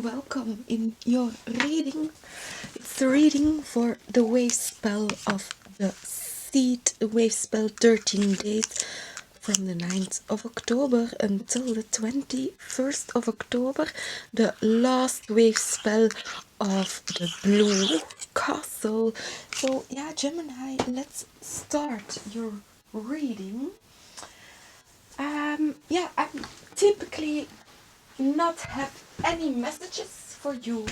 welcome in your reading. It's the reading for the wave spell of the seed wave spell 13 days from the 9th of October until the 21st of October, the last wave spell of the blue castle. So yeah, Gemini, let's start your reading. Yeah, I'm typically not have any messages for you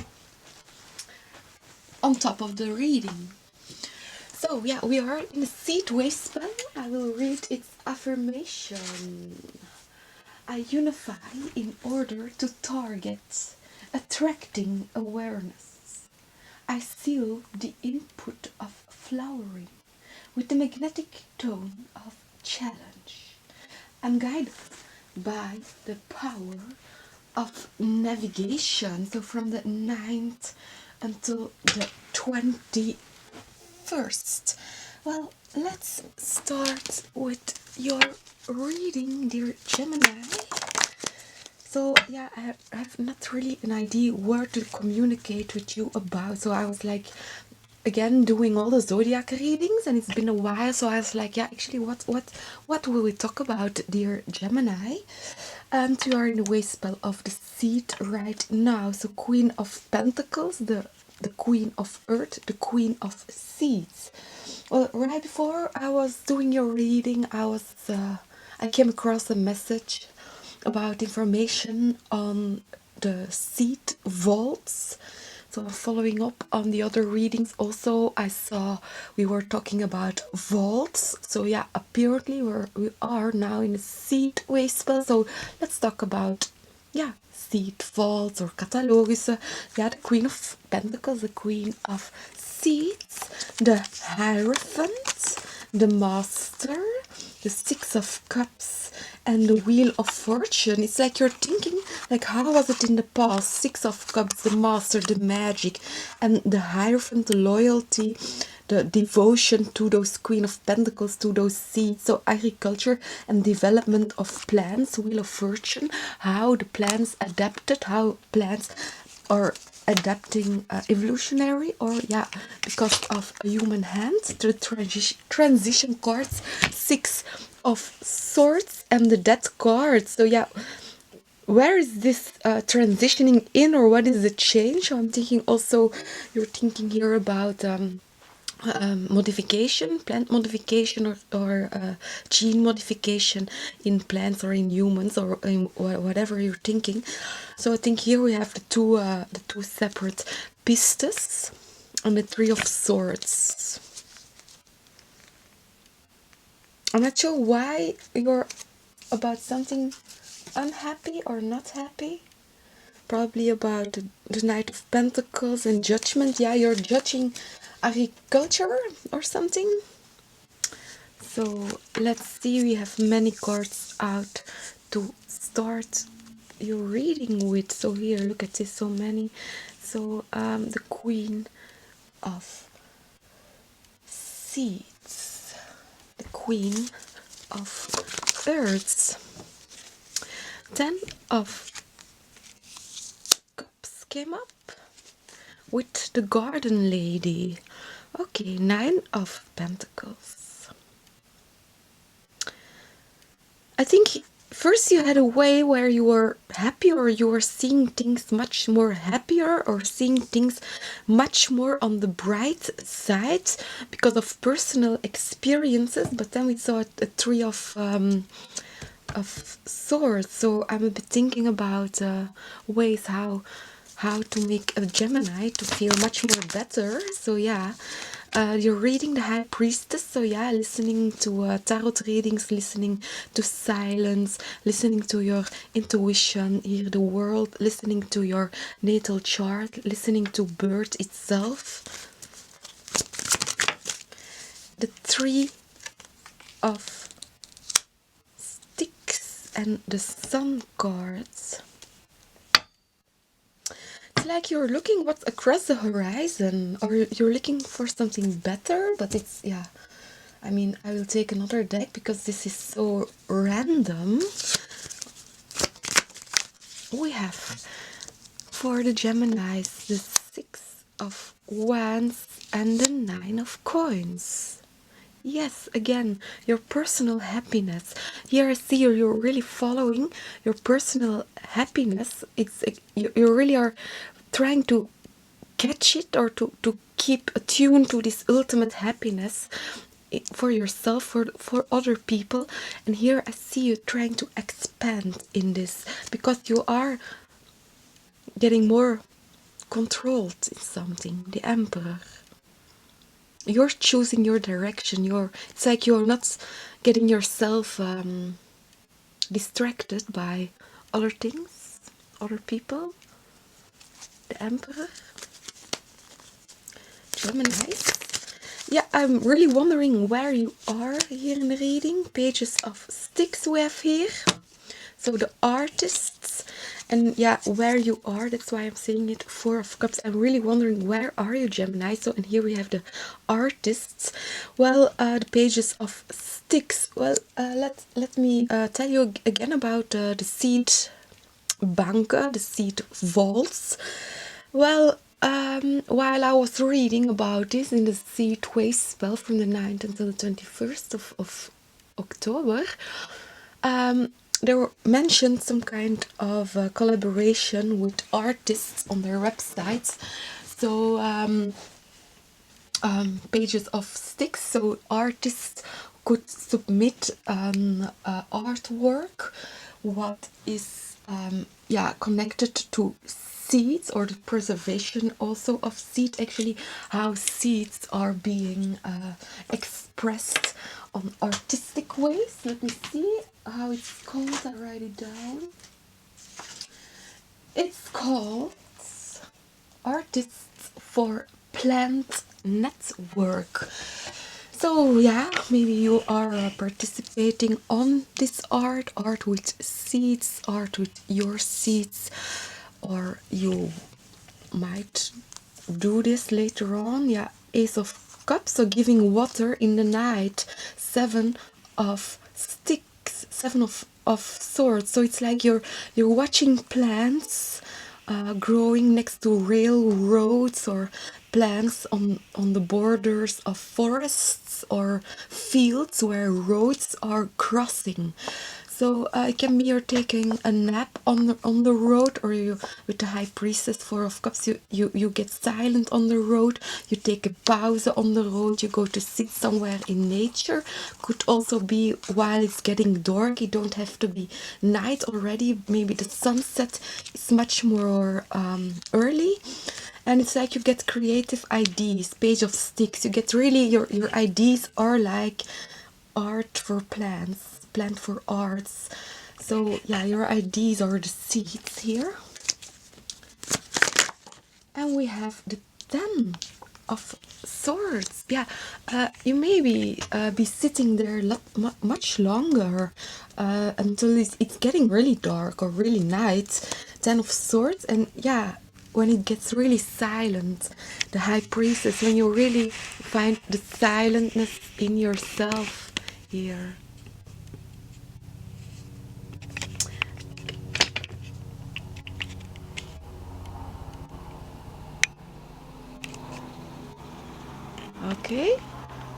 on top of the reading. So yeah, we are in the seed wave spell. I will read its affirmation. I unify in order to target attracting awareness. I seal the input of flowering with the magnetic tone of challenge. I'm guided by the power of navigation, so from the 9th until the 21st. Well, let's start with your reading, dear Gemini. So yeah, I have not really an idea where to communicate with you about, so I was like, again, doing all the zodiac readings, and it's been a while, so I was like, yeah, actually, what will we talk about, dear Gemini? And you are in the wave spell of the seed right now. So Queen of Pentacles, the Queen of Earth, the Queen of Seeds. Well, right before I was doing your reading, I came across a message about information on the seed vaults. So I'm following up on the other readings. Also, I saw we were talking about vaults. So yeah, apparently we are now in a seed wave spell. So let's talk about, yeah, seed vaults or catalogussen. Yeah, the Queen of Pentacles, the Queen of Seeds, the Hierophant, the Master, the Six of Cups, and the Wheel of Fortune. It's like you're thinking, like, how was it in the past? Six of Cups, the Master, the magic, and the Hierophant, the loyalty, the devotion to those Queen of Pentacles, to those seeds. So agriculture and development of plants, Wheel of Fortune, how the plants adapted, how plants are adapting evolutionary, or yeah, because of a human hand. The transition cards, Six of Swords, and the Death card. So yeah, where is this transitioning in, or what is the change? So I'm thinking also, you're thinking here about modification, plant modification, or gene modification in plants or in humans, or in whatever you're thinking. So I think here we have the two separate pistes and the Three of Swords. I'm not sure why you're about something unhappy or not happy. Probably about the Knight of Pentacles and judgment. Yeah, you're judging agriculture or something. So let's see, we have many cards out to start your reading with. So here, look at this, so many. So the Queen of Seeds, the Queen of Earths, 10 of Cups came up with the Garden Lady. Okay, 9 of Pentacles. I think first you had a way where you were happy, or you were seeing things much more happier, or seeing things much more on the bright side because of personal experiences. But then we saw a Three of Swords. So I'm a bit thinking about ways how to make a Gemini to feel much more better. So yeah, you're reading the High Priestess. So yeah, listening to tarot readings, listening to silence, listening to your intuition, hear the world, listening to your natal chart, listening to birth itself. The Three of Sticks and the Sun cards. It's like you're looking what's across the horizon, or you're looking for something better, but it's, yeah, I mean, I will take another deck because this is so random. We have for the Geminis, the Six of Wands and the Nine of Coins. Yes, again, your personal happiness. Here I see you're really following your personal happiness. You really are trying to catch it, or to keep attuned to this ultimate happiness for yourself, for other people. And here I see you trying to expand in this, because you are getting more controlled in something. The Emperor. You're choosing your direction. It's like you're not getting yourself distracted by other things, other people. The Emperor. Geminis. Yeah, I'm really wondering where you are here in the reading. Pages of Sticks we have here. So the artists, and yeah, where you are, that's why I'm saying it. Four of Cups. I'm really wondering, where are you, Gemini? So, and here we have the artists. Well, the pages of Sticks. Well, let me tell you again about the seed banken, the seed vaults. Well, while I was reading about this in the seed wave spell from the 9th until the 21st of October, there were mentioned some kind of collaboration with artists on their websites. So pages of Sticks, so artists could submit artwork what is connected to seeds, or the preservation also of seed, actually how seeds are being expressed on artistic ways. Let me see how it's called. I write it down. It's called Artists for Plant Network. So yeah, maybe you are participating on this art with seeds, art with your seeds, or you might do this later on. Yeah, Ace of Cups, so giving water in the night. Seven of Sticks, Seven of Swords. So it's like you're watching plants growing next to railroads, or plants on the borders of forests or fields where roads are crossing. So it can be you're taking a nap on the road, or you, with the High Priestess, Four of Cups, you get silent on the road, you take a pause on the road, you go to sit somewhere in nature. Could also be while it's getting dark. You don't have to be night already. Maybe the sunset is much more early. And it's like you get creative ideas. Page of Sticks. You get really, your ideas are like art for plants, plant for arts. So yeah, your ideas are the seeds here. And we have the 10 of Swords. Yeah, you maybe be sitting there much longer until it's getting really dark or really night. 10 of Swords. And yeah, when it gets really silent, the High Priestess, when you really find the silentness in yourself here. Okay,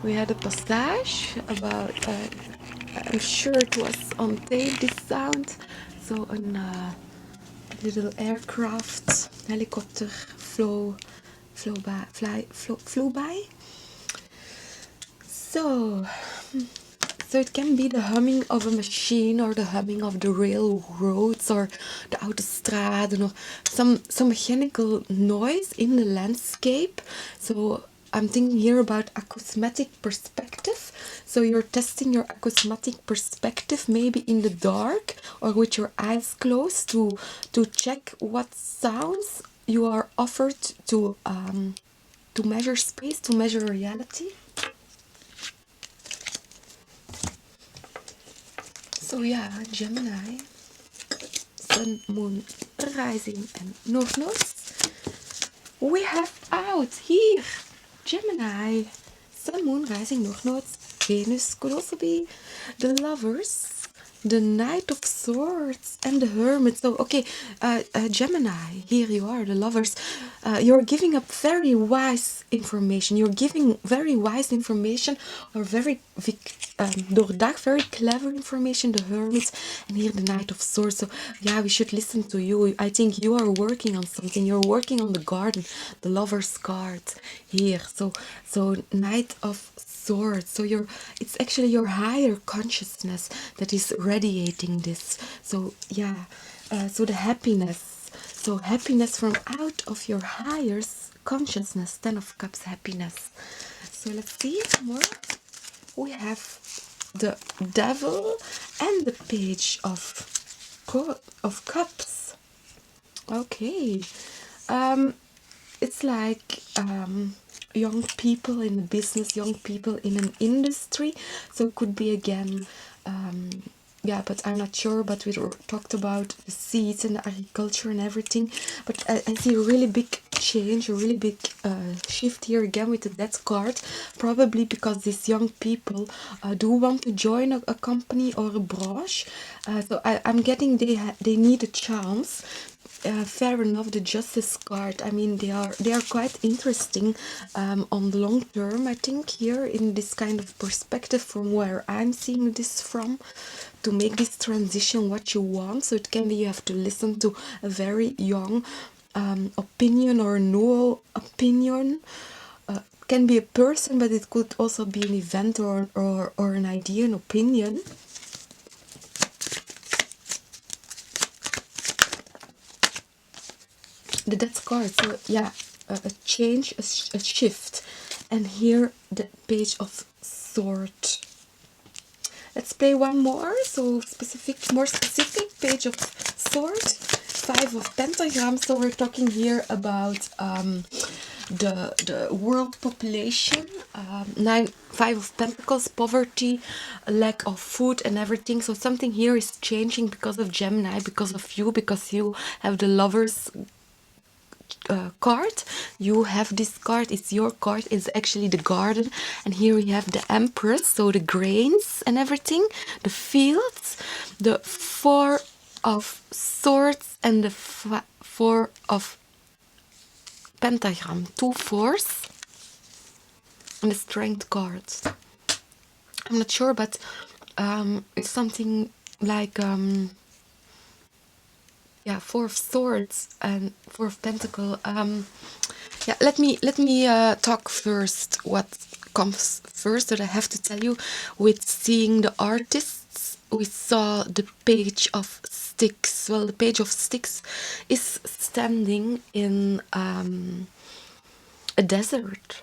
we had a passage about, I'm sure it was on tape, this sound. So a little aircraft, helicopter flew by. So it can be the humming of a machine, or the humming of the railroads, or the autostraden, or some mechanical noise in the landscape. So I'm thinking here about acousmatic perspective. So you're testing your acousmatic perspective, maybe in the dark or with your eyes closed, to check what sounds you are offered to measure space, to measure reality. So yeah, Gemini, Sun, Moon, Rising and North Node. We have out here Gemini, Sun, Moon, Rising, North Node, Venus could also be the Lovers. the Knight of Swords and the Hermit. So, okay, Gemini, here you are, the lovers. You're giving up very wise information. You're giving very wise information, or very doordacht, very clever information, the Hermit, and here the Knight of Swords. So, yeah, we should listen to you. I think you are working on something. You're working on the garden, the lover's card here. So Knight of Swords. So it's actually your higher consciousness that is radiating this. So yeah, so the happiness. So happiness from out of your higher consciousness. 10 of Cups, happiness. So let's see more. We have the Devil and the Page of Cups. Okay. It's like young people in a business, young people in an industry. So it could be again, yeah, but I'm not sure. But we talked about the seeds and the agriculture and everything. But I see a really big change, a really big shift here again with the Death card. Probably because these young people do want to join a company or a branch. So I'm getting they need a chance. Fair enough, the Justice card. I mean, they are quite interesting on the long term. I think here in this kind of perspective, from where I'm seeing this from, to make this transition what you want. So it can be you have to listen to a very young opinion or no opinion. Can be a person, but it could also be an event or an idea, an opinion. The Death card. So yeah, a change, a shift. And here the Page of Swords. Let's play one more. So more specific, Page of Swords, 5 of Pentagrams. So we're talking here about the world population. 5 of Pentacles, poverty, lack of food and everything. So something here is changing because of Gemini, because of you, because you have the Lovers card. You have this card, it's your card, it's actually the garden. And here we have the Empress, so the grains and everything, the fields, the 4 of Swords and the 4 of Pentagram, 2 4s, and the Strength cards. I'm not sure, but it's something like yeah, 4 of Swords and 4 of Pentacle. Yeah, let me talk first what comes first that I have to tell you. With seeing the artists, we saw the Page of Sticks. Well, the Page of Sticks is standing in a desert,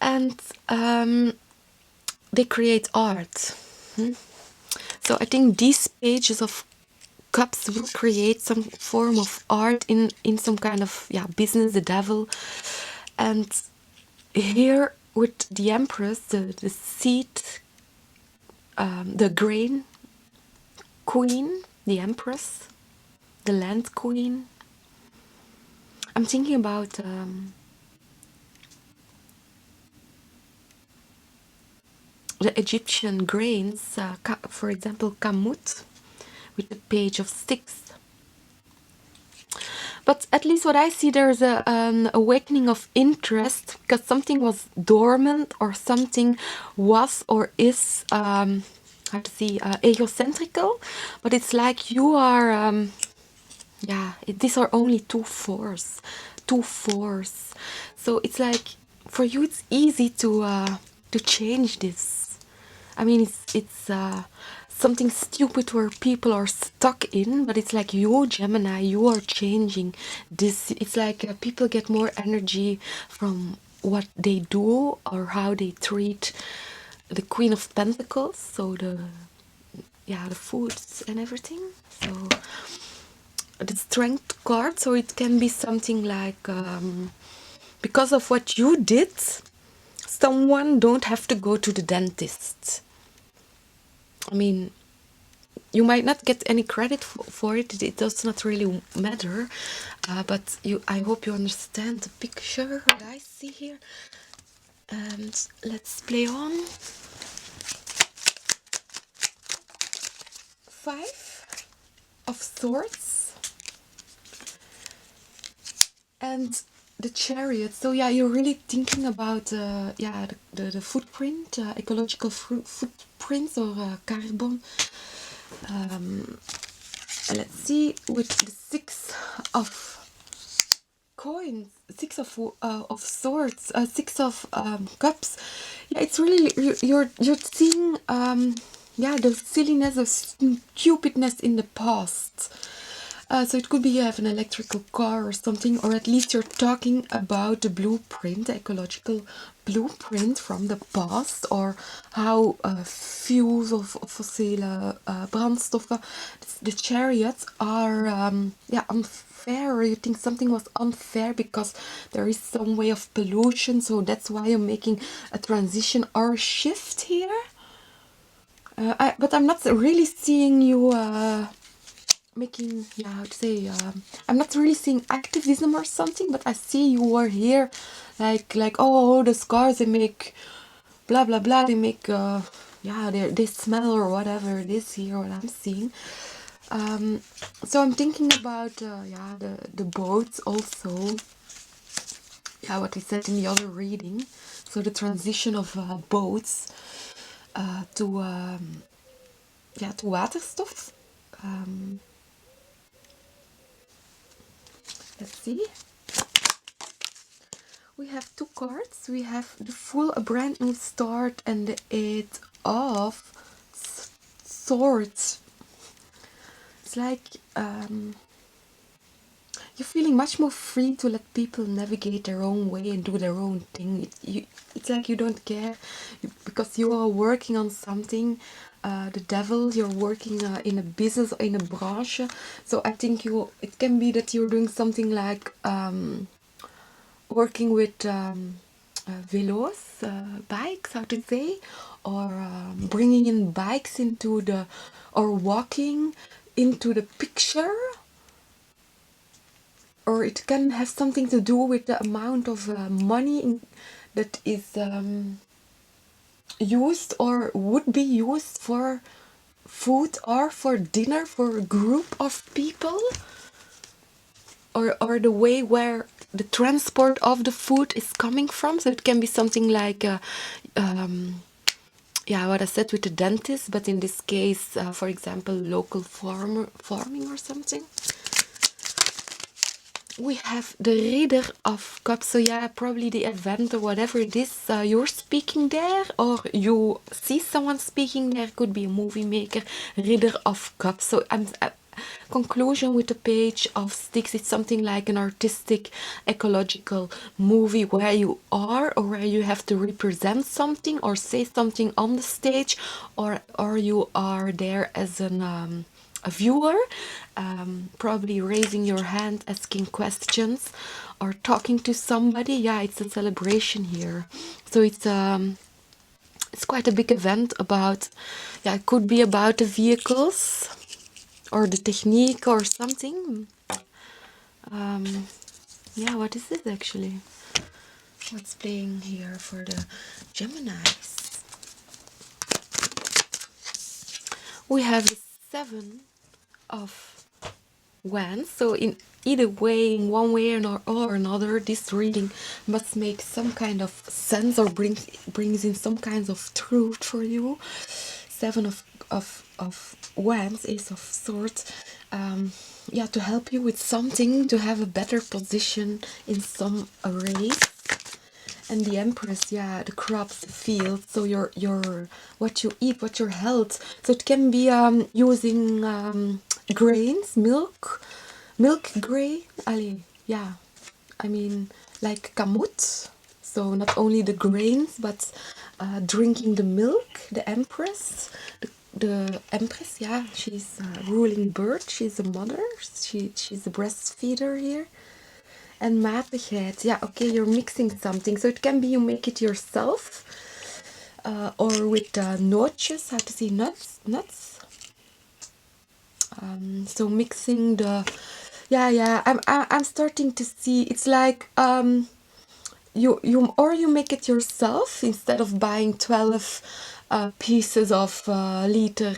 and they create art. So I think these pages of Cups will create some form of art in some kind of business, the Devil. And here with the Empress, the seed, the grain queen, the Empress, the land queen. I'm thinking about the Egyptian grains, for example, kamut, with the Page of Sticks. But at least what I see, there's an awakening of interest, because something was dormant, or something was or is, how to see, egocentrical. But it's like you are, these are only 2 4s. So it's like, for you it's easy to change this. I mean, it's something stupid where people are stuck in, but it's like you, Gemini, you are changing this. It's like people get more energy from what they do or how they treat the Queen of Pentacles, so the foods and everything. So the Strength card, so it can be something like because of what you did, someone don't have to go to the dentist. I mean, you might not get any credit for it. It does not really matter. But I hope you understand the picture that I see here. And let's play on. 5 of Swords and the Chariot. So yeah, you're really thinking about the footprint, ecological footprint, or carbon. Let's see, with the 6 of coins, 6 of swords, 6 of cups. Yeah, it's really you're seeing the silliness of stupidness in the past. So it could be you have an electrical car or something, or at least you're talking about the blueprint, the ecological blueprint from the past, or how fuels of fossile brandstoffen, the chariots are unfair, or you think something was unfair because there is some way of pollution, so that's why you're making a transition or a shift here. But I'm not really seeing you making, how to say, I'm not really seeing activism or something, but I see you are here like oh, the scars, they make blah blah blah, they make they smell or whatever it is here, what I'm seeing. So I'm thinking about the boats also, what we said in the other reading, so the transition of boats to waterstof. Let's see. We have 2 cards. We have the Fool, a brand new start, and the 8 of Swords. It's like you're feeling much more free to let people navigate their own way and do their own thing. It's like you don't care because you are working on something. The devil, you're working in a business, in a branch. So I think it can be that you're doing something like working with velos, bikes, how to say, or bringing in bikes into or walking into the picture. Or it can have something to do with the amount of money that is used or would be used for food or for dinner for a group of people, or the way where the transport of the food is coming from. So it can be something like what I said with the dentist, but in this case, for example, local farming or something. We have the Reader of Cups. So yeah, probably the event or whatever it is, you're speaking there, or you see someone speaking there. Could be a movie maker. Reader of Cups. So conclusion with the Page of Sticks. It's something like an artistic, ecological movie where you are, or where you have to represent something or say something on the stage, or you are there as a viewer, probably raising your hand, asking questions, or talking to somebody. Yeah, it's a celebration here. So it's quite a big event about, it could be about the vehicles or the technique or something. What is this actually? What's playing here for the Geminis? We have the 7 of Wands. So in either way, in one way or another, this reading must make some kind of sense, or brings in some kinds of truth for you. 7 of Wands, Ace of Swords, to help you with something, to have a better position in some race. And the Empress, the crops, the fields, so your what you eat, what your health. So it can be using grains, milk grain. I mean, like kamut. So not only the grains, but drinking the milk. The Empress, the Empress, she's a ruling bird. She's a mother. She's a breastfeeder here. And matigheid, okay, you're mixing something. So it can be you make it yourself, or with nootjes, how to say nuts. So mixing the, I'm starting to see. It's like you make it yourself instead of buying 12 pieces of liter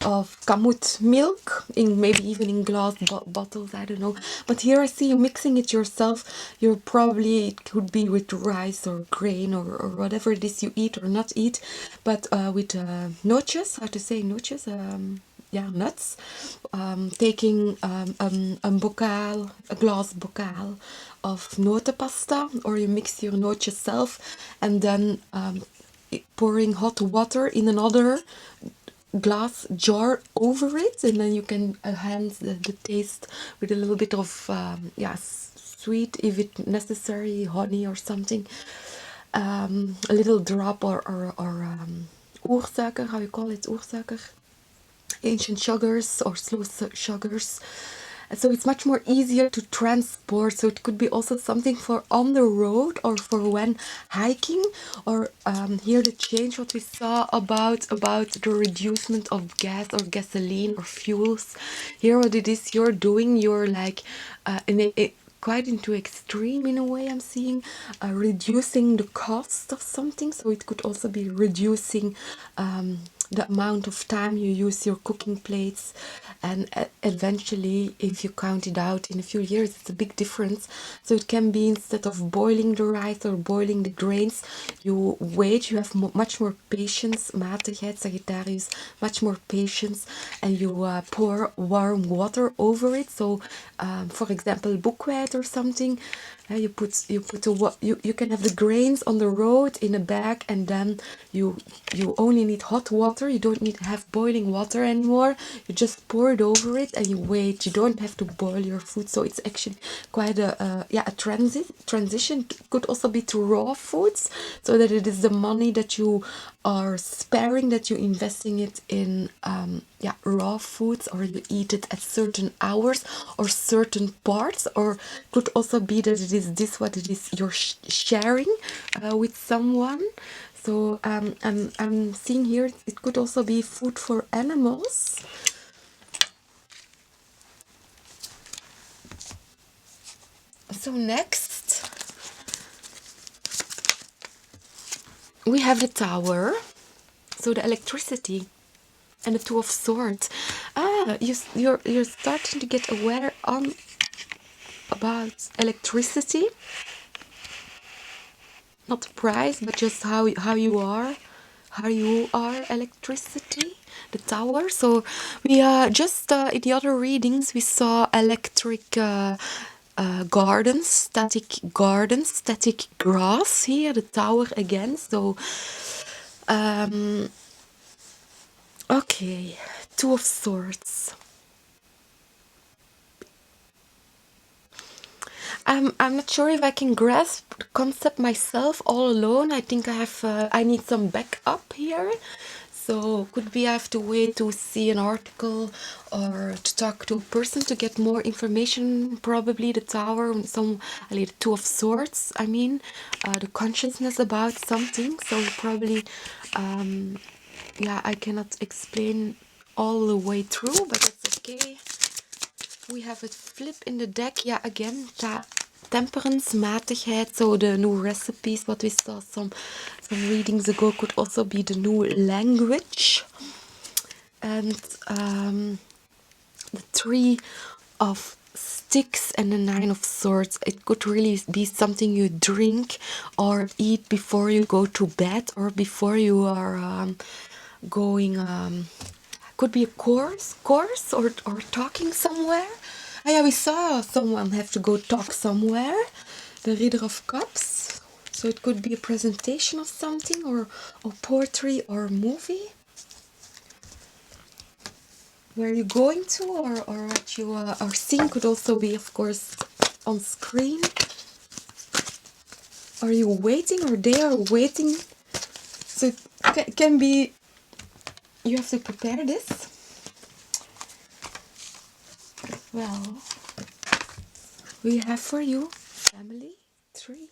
of kamut milk, in maybe even in glass bottles, I don't know. But here I see you mixing it yourself. You're probably, it could be with rice or grain or whatever it is you eat or not eat, but with noches, how to say noches, yeah, nuts. Taking a glass bocal of notenpasta, or you mix your notes yourself, and then pouring hot water in another glass jar over it, and then you can enhance the taste with a little bit of yeah, sweet, if it necessary, honey or something, a little drop or oersuiker, how you call it, oersuiker, ancient sugars or slow sugars. So it's much more easier to transport. So it could be also something for on the road or for when hiking, or here the change what we saw about the reducement of gas or gasoline or fuels. Here what it is you're doing, you're like quite into extreme in a way, I'm seeing, reducing the cost of something. So it could also be reducing the amount of time you use your cooking plates, and eventually, if you count it out in a few years, it's a big difference. So it can be, instead of boiling the rice or boiling the grains, you wait, you have much more patience, matigheid, Sagittarius, much more patience, and you pour warm water over it. So for example, buckwheat or something, you can have the grains on the road in a bag, and then you only need hot water. You don't need to have boiling water anymore. You just pour it over it and you wait. You don't have to boil your food. So it's actually quite a transition. Could also be to raw foods, so that it is the money that you are sparing, that you're investing it in raw foods, or you eat it at certain hours or certain parts, or could also be that it is this what it is you're sharing with someone. So I'm seeing here it could also be food for animals. So next we have the Tower, so the electricity, and the Two of Swords. You're starting to get aware about electricity, not the price, but just how you are electricity, the Tower. So we just in the other readings we saw electric gardens, static grass. Here the Tower again. So okay, Two of Swords. I'm not sure if I can grasp the concept myself all alone. I think I need some backup here. So could be I have to wait to see an article or to talk to a person to get more information. Probably the Tower, the Two of Swords. I mean, the consciousness about something. So probably, I cannot explain all the way through, but that's okay. We have a flip in the deck. Yeah, again, temperance, matigheid. So the new recipes, what we saw some readings ago, could also be the new language. And the Three of Sticks and the Nine of Swords. It could really be something you drink or eat before you go to bed, or before you are going... could be a course or talking somewhere. Yeah, we saw someone have to go talk somewhere. The Reader of Cups. So it could be a presentation of something, or poetry or movie. Where you're going to, or what you are seeing, could also be, of course, on screen. Are you waiting, or they are waiting? So it can be... You have to prepare this. Well, we have for you family, 3,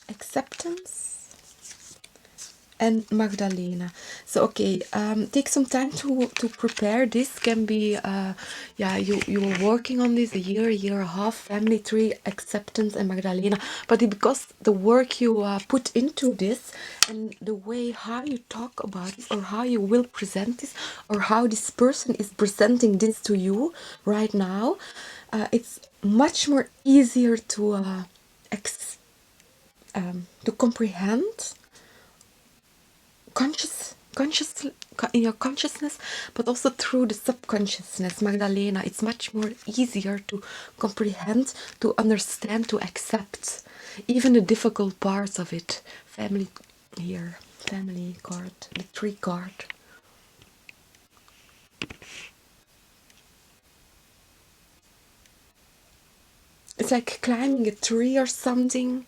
acceptance, and Magdalena. So okay, take some time to prepare. This can be yeah, you were working on this a year and a half, family tree, acceptance, and Magdalena. But because the work you put into this and the way how you talk about it, or how you will present this, or how this person is presenting this to you right now, it's much more easier to comprehend in your consciousness, but also through the subconsciousness, Magdalena. It's much more easier to comprehend, to understand, to accept even the difficult parts of it. Family here, family card, the tree card. It's like climbing a tree or something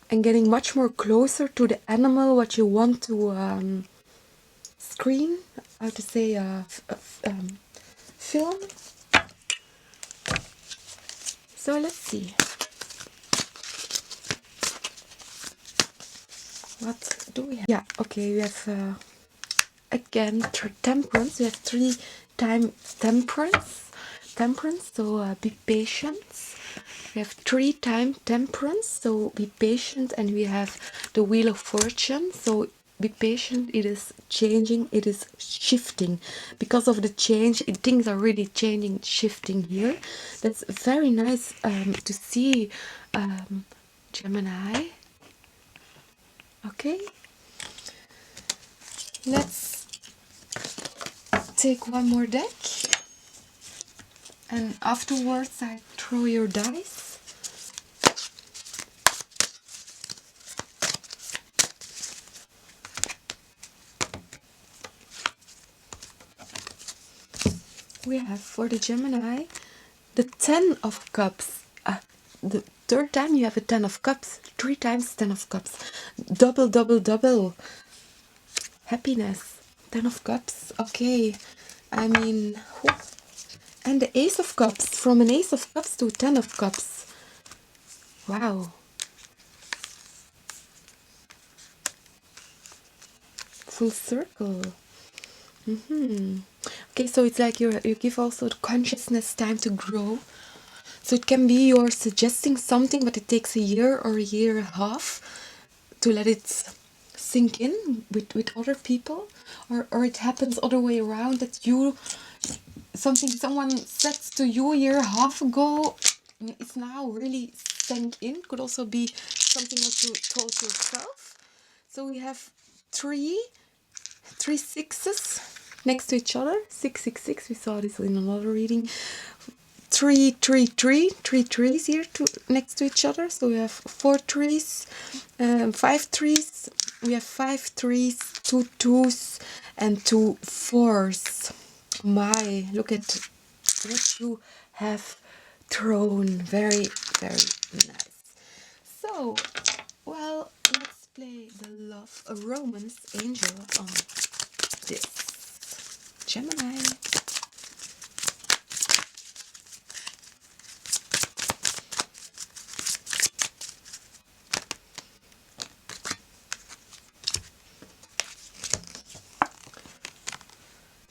and getting much more closer to the animal what you want to screen, how to say, film. So let's see. What do we have? Yeah, okay, we have again temperance. We have 3 times temperance. Temperance, so be patient. We have 3 times temperance, so be patient, and we have the wheel of fortune. So be patient, it is changing, it is shifting. Because of the change, things are really changing, shifting here. That's very nice to see, Gemini. Okay, let's take one more deck, and afterwards I throw your dice. We have for the Gemini the 10 of Cups. The third time you have a 10 of Cups. 3 times 10 of Cups. Double, double, double. Happiness. 10 of Cups. Okay. I mean, and the Ace of Cups. From an Ace of Cups to 10 of Cups. Wow. Full circle. Okay, so it's like you give also the consciousness time to grow. So it can be you're suggesting something, but it takes a year or a year and a half to let it sink in with other people, or it happens other way around, that someone said to you a year and a half ago, it's now really sank in. Could also be something that you told yourself. So we have three sixes next to each other. 666. We saw this in another reading. Three trees here next to each other. So we have 4 trees, 5 trees. We have 5 trees, 2 twos, and 2 fours. My, look at what you have thrown. Very, very nice. So, well, let's play the Love Romance Angel on this Gemini.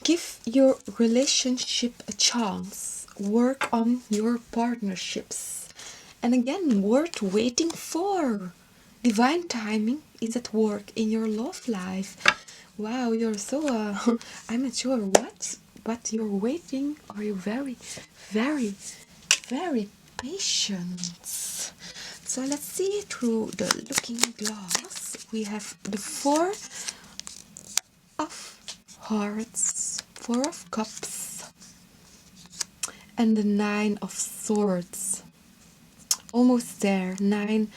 Give your relationship a chance. Work on your partnerships. And again, worth waiting for. Divine timing is at work in your love life. Wow, you're so, I'm not sure what, but you're waiting. Are you very, very, very patient? So let's see through the looking glass. We have the 4 of Hearts, 4 of Cups, and the 9 of Swords. Almost there. 9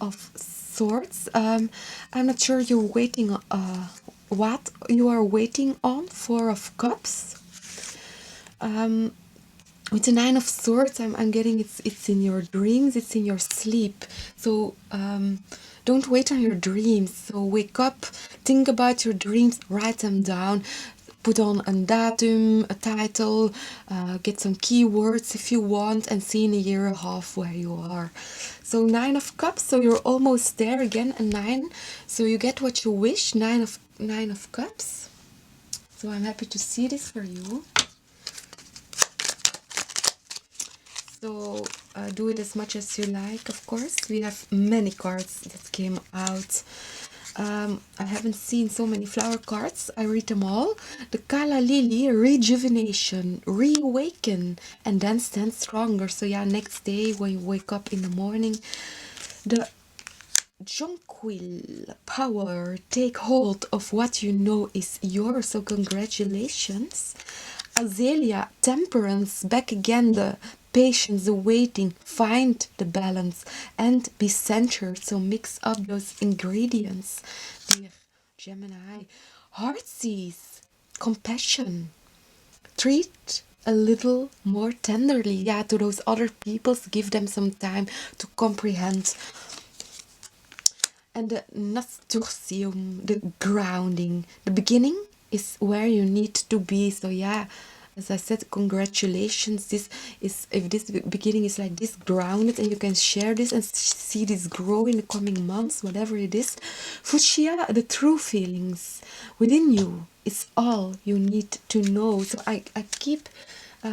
of Swords. I'm not sure you're waiting. What you are waiting on. 4 of Cups. With the 9 of Swords, I'm getting it's in your dreams. It's in your sleep. So don't wait on your dreams. So wake up, think about your dreams, write them down, put on a datum, a title, get some keywords if you want, and see in a year and a half where you are. So 9 of Cups, so you're almost there again, a 9. So you get what you wish, 9 of Cups. So I'm happy to see this for you. So do it as much as you like, of course. We have many cards that came out. I haven't seen so many flower cards. I read them all. The Kala Lily, rejuvenation, reawaken, and then stand stronger. So yeah, next day when you wake up in the morning. The Jonquil, power, take hold of what you know is yours. So congratulations. Azalea, temperance, back again, the patience, the waiting, find the balance and be centered. So mix up those ingredients. Dear Gemini, heartsease, compassion, treat a little more tenderly, yeah, to those other peoples, give them some time to comprehend. And the nasturtium, the grounding, the beginning is where you need to be. So yeah, as I said, congratulations. This is, if this beginning is like this, grounded, and you can share this and see this grow in the coming months, whatever it is. Fuchsia, the true feelings within you is all you need to know. So I keep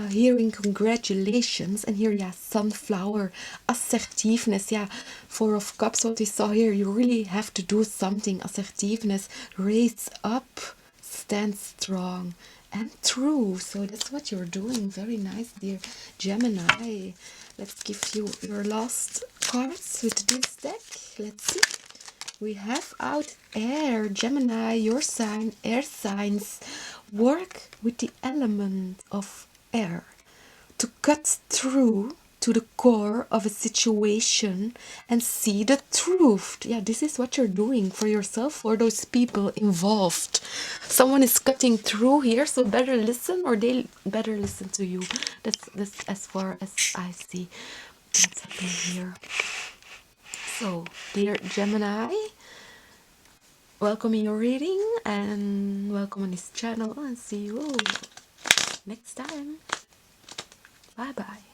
hearing congratulations, and here, yeah, sunflower, assertiveness, yeah, 4 of Cups, what we saw here, you really have to do something. Assertiveness, raise up, stand strong and true. So that's what you're doing. Very nice, dear Gemini. Let's give you your last cards with this deck. Let's see. We have out air, Gemini, your sign, air signs. Work with the element of air to cut through to the core of a situation and see the truth. Yeah, this is what you're doing for yourself, for those people involved. Someone is cutting through here, so better listen, or they better listen to you. That's as far as I see what's happening here. So, dear Gemini, welcome in your reading and welcome on this channel, and see you next time. Bye bye.